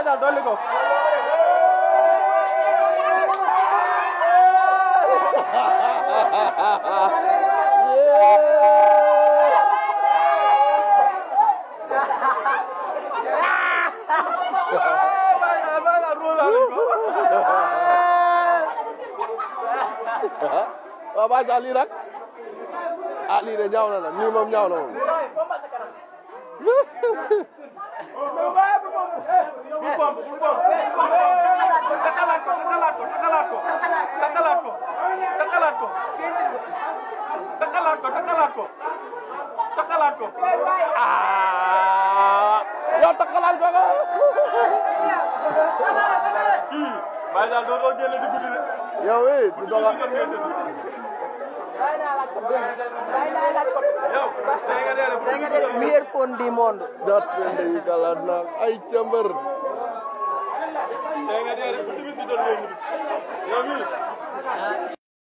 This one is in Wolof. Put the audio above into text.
Bajal dolli ko. waaw Baye lii nag ah lii de ñaaw na nag lii moom ñaaw na moom. Takalaat ko. yow takalaat ko nga. Baye daal doo génne di guddi de. yow du doga. meilleur phone du monde. dat pende yi kala nag ay cëmbër. Tey nga dee rek bu timis si doon ngay ñibbi.